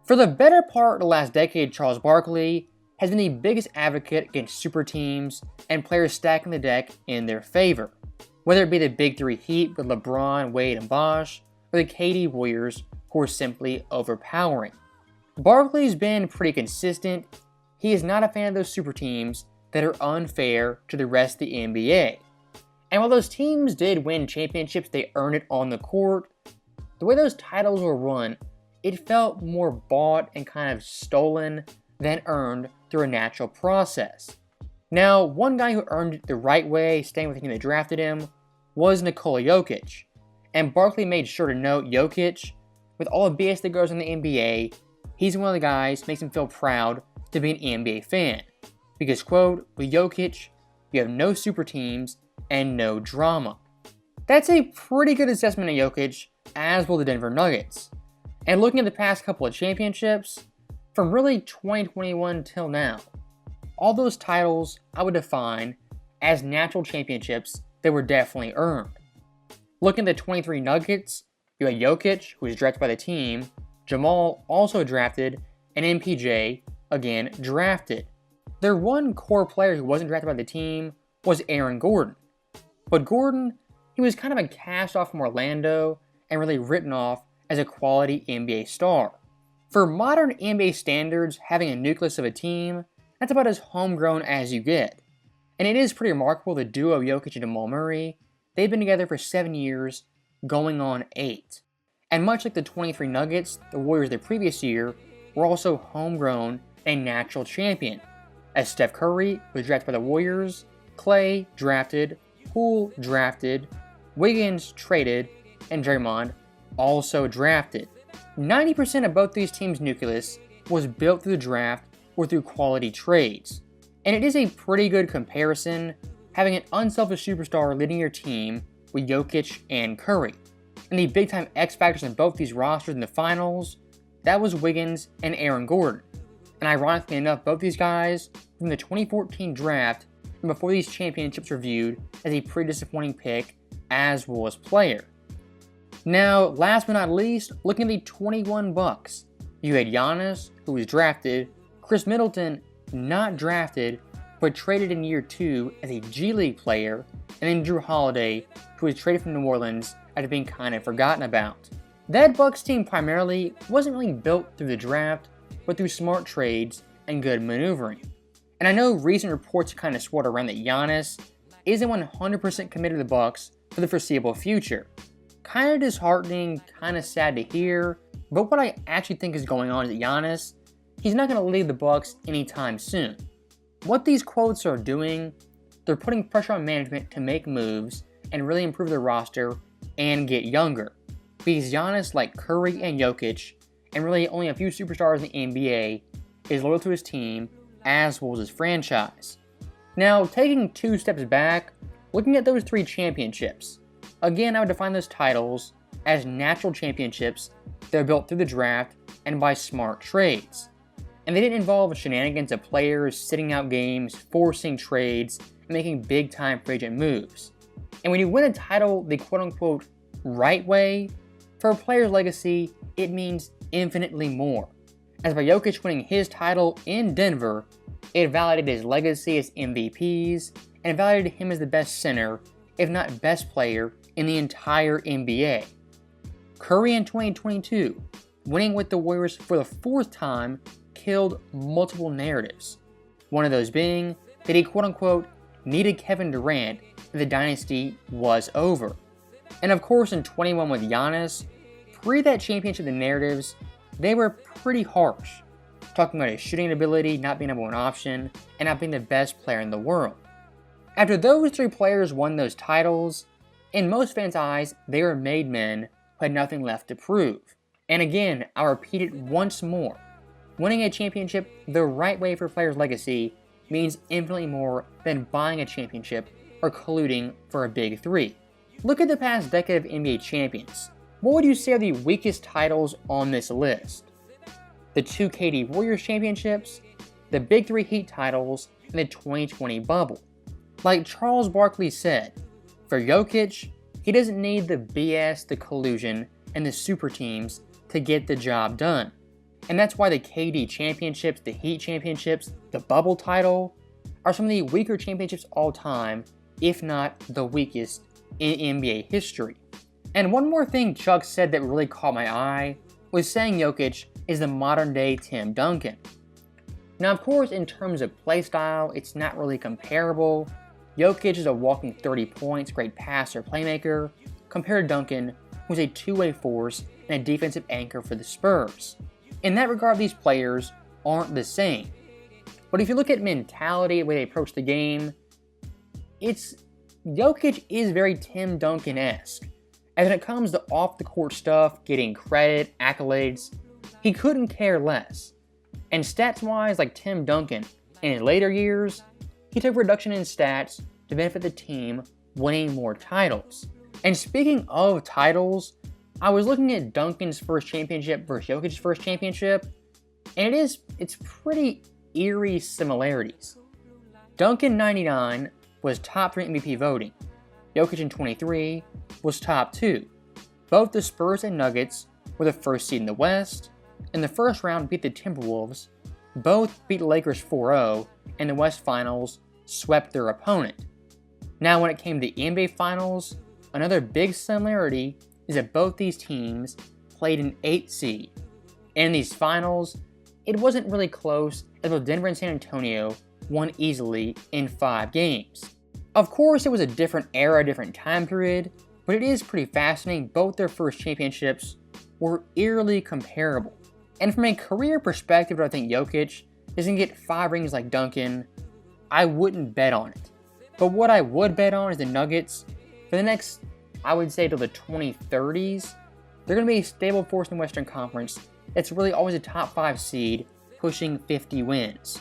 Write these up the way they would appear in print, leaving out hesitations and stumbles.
For the better part of the last decade, Charles Barkley has been the biggest advocate against super teams and players stacking the deck in their favor, whether it be the Big Three Heat with LeBron, Wade, and Bosh, or the KD Warriors, who are simply overpowering. Barkley's been pretty consistent. He is not a fan of those super teams that are unfair to the rest of the NBA. And while those teams did win championships, they earned it on the court, the way those titles were won, it felt more bought and kind of stolen than earned through a natural process. Now, one guy who earned it the right way, staying with the team that drafted him, was Nikola Jokic. And Barkley made sure to note Jokic, with all the BS that goes in the NBA, he's one of the guys who makes him feel proud to be an NBA fan. Because, quote, with Jokic, you have no super teams and no drama. That's a pretty good assessment of Jokic, as will the Denver Nuggets. And looking at the past couple of championships, from really 2021 till now, all those titles I would define as natural championships that were definitely earned. Looking at the 23 Nuggets, you had Jokic, who was drafted by the team, Jamal, also drafted, and MPJ, again, drafted. Their one core player who wasn't drafted by the team was Aaron Gordon. But Gordon, he was kind of a cast off from Orlando and really written off as a quality NBA star. For modern NBA standards, having a nucleus of a team, that's about as homegrown as you get. And it is pretty remarkable the duo Jokic and Jamal Murray, they've been together for 7 years, going on 8. And much like the 23 Nuggets, the Warriors the previous year were also homegrown and natural champion, as Steph Curry was drafted by the Warriors, Klay drafted, Poole drafted, Wiggins traded, and Draymond also drafted. 90% of both these teams' nucleus was built through the draft or through quality trades. And it is a pretty good comparison having an unselfish superstar leading your team with Jokic and Curry. And the big-time X factors in both these rosters in the finals, that was Wiggins and Aaron Gordon. And ironically enough, both these guys from the 2014 draft and before these championships were viewed as a pretty disappointing pick, as well as player. Now, last but not least, looking at the 21 Bucks, you had Giannis, who was drafted, Chris Middleton, not drafted, but traded in year 2 as a G League player, and then Drew Holiday, who was traded from New Orleans after being kind of forgotten about. That Bucks team primarily wasn't really built through the draft, but through smart trades and good maneuvering. And I know recent reports kind of swirled around that Giannis isn't 100% committed to the Bucks for the foreseeable future. Kind of disheartening, kind of sad to hear, but what I actually think is going on is that Giannis, he's not going to leave the Bucks anytime soon. What these quotes are doing, they're putting pressure on management to make moves and really improve their roster and get younger. Because Giannis, like Curry and Jokic, and really only a few superstars in the NBA, is loyal to his team as well as his franchise. Now, taking 2 steps back, looking at those 3 championships, again I would define those titles as natural championships that are built through the draft and by smart trades. And they didn't involve shenanigans of players sitting out games, forcing trades, and making big-time free agent moves. And when you win a title the quote-unquote right way, for a player's legacy, it means infinitely more. As by Jokic winning his title in Denver, it validated his legacy as MVPs, and validated him as the best center, if not best player, in the entire NBA. Curry in 2022, winning with the Warriors for the 4th time, killed multiple narratives. One of those being that he quote-unquote needed Kevin Durant and the dynasty was over. And of course in 21 with Giannis, pre that championship the narratives, they were pretty harsh, talking about his shooting ability not being number 1 option and not being the best player in the world. After those 3 players won those titles, in most fans' eyes, they were made men who had nothing left to prove. And again, I'll repeat it once more. Winning a championship the right way for a player's legacy means infinitely more than buying a championship or colluding for a big 3. Look at the past decade of NBA champions. What would you say are the weakest titles on this list? The 2 KD Warriors championships, the Big 3 Heat titles, and the 2020 bubble. Like Charles Barkley said, for Jokic, he doesn't need the BS, the collusion, and the super teams to get the job done. And that's why the KD championships, the Heat championships, the bubble title are some of the weaker championships all time, if not the weakest in NBA history. And one more thing Chuck said that really caught my eye was saying Jokic is the modern day Tim Duncan. Now, of course, in terms of play style, it's not really comparable. Jokic is a walking 30 points, great passer, playmaker, compared to Duncan, who's a two-way force and a defensive anchor for the Spurs. In that regard, these players aren't the same. But if you look at mentality, the way they approach the game, Jokic is very Tim Duncan-esque. And when it comes to off-the-court stuff, getting credit, accolades, he couldn't care less. And stats-wise, like Tim Duncan, in his later years, he took a reduction in stats to benefit the team winning more titles. And speaking of titles, I was looking at Duncan's first championship versus Jokic's first championship, and it's pretty eerie similarities. Duncan 99 was top 3 MVP voting. Jokic in 23 was top 2. Both the Spurs and Nuggets were the first seed in the West. In the first round, beat the Timberwolves. Both beat the Lakers 4-0, and the West Finals swept their opponent. Now, when it came to the NBA Finals, another big similarity is that both these teams played an 8 seed. And in these finals, it wasn't really close, as both Denver and San Antonio won easily in 5 games. Of course, it was a different era, a different time period, but it is pretty fascinating. Both their first championships were eerily comparable. And from a career perspective, I think Jokic doesn't get 5 rings like Duncan. I wouldn't bet on it. But what I would bet on is the Nuggets, for the next, I would say, till the 2030s, they're going to be a stable force in the Western Conference that's really always a top 5 seed, pushing 50 wins.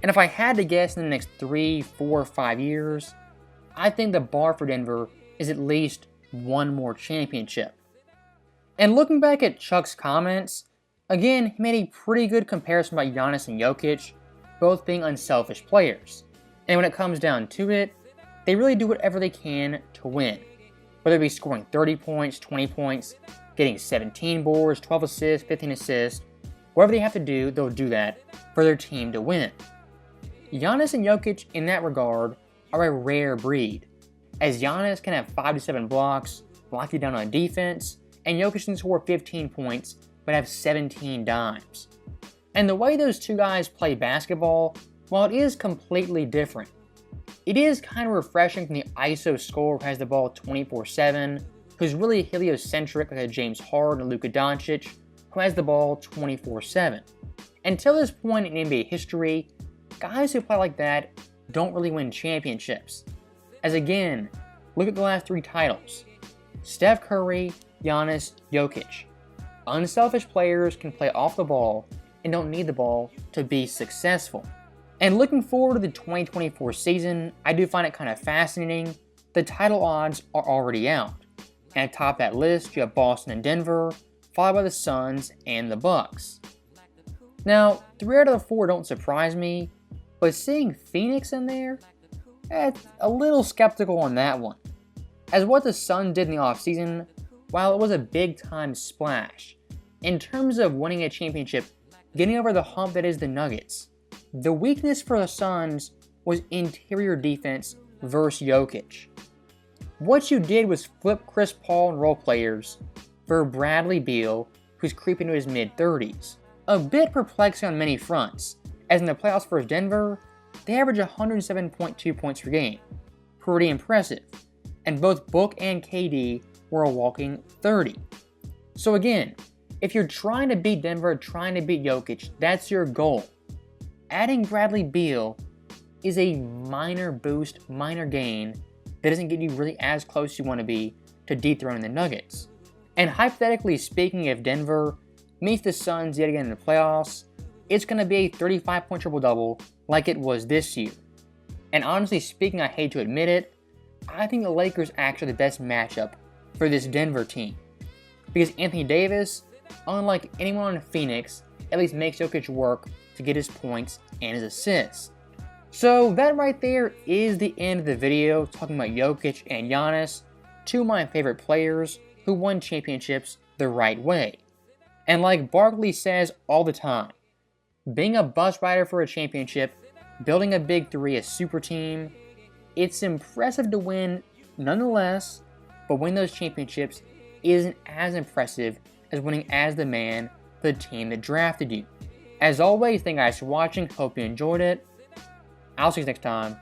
And if I had to guess in the next 3, 4, 5 years, I think the bar for Denver is at least one more championship. And looking back at Chuck's comments, again, he made a pretty good comparison about Giannis and Jokic, both being unselfish players. And when it comes down to it, they really do whatever they can to win. Whether it be scoring 30 points, 20 points, getting 17 boards, 12 assists, 15 assists, whatever they have to do, they'll do that for their team to win. Giannis and Jokic, in that regard, are a rare breed, as Giannis can have 5 to 7 blocks, lock you down on defense, and Jokic can score 15 points, but have 17 dimes. And the way those two guys play basketball, while it is completely different, it is kind of refreshing from the ISO scorer who has the ball 24/7, who's really heliocentric like a James Harden or Luka Doncic, who has the ball 24/7. Until this point in NBA history, guys who play like that don't really win championships. As again, look at the last 3 titles. Steph Curry, Giannis, Jokic. Unselfish players can play off the ball and don't need the ball to be successful. And looking forward to the 2024 season, I do find it kind of fascinating. The title odds are already out. And atop that list, you have Boston and Denver, followed by the Suns and the Bucks. Now, 3 out of the 4 don't surprise me, but seeing Phoenix in there, a little skeptical on that one. As what the Suns did in the offseason, while it was a big-time splash, in terms of winning a championship, getting over the hump that is the Nuggets, the weakness for the Suns was interior defense versus Jokic. What you did was flip Chris Paul and role players for Bradley Beal, who's creeping to his mid-30s. A bit perplexing on many fronts, as in the playoffs versus Denver, they average 107.2 points per game. Pretty impressive. And both Book and KD were a walking 30. So again, if you're trying to beat Denver, trying to beat Jokic, that's your goal. Adding Bradley Beal is a minor boost, minor gain that doesn't get you really as close as you want to be to dethroning the Nuggets. And hypothetically speaking, if Denver meets the Suns yet again in the playoffs, it's going to be a 35-point triple-double like it was this year. And honestly speaking, I hate to admit it, I think the Lakers are actually the best matchup for this Denver team. Because Anthony Davis, unlike anyone in Phoenix, at least makes Jokic work to get his points and his assists. So that right there is the end of the video, talking about Jokic and Giannis, 2 of my favorite players who won championships the right way. And like Barkley says all the time, being a bus rider for a championship, building a big three, a super team, it's impressive to win nonetheless, but winning those championships isn't as impressive as winning as the man for the team that drafted you. As always, thank you guys for watching, hope you enjoyed it. I'll see you next time.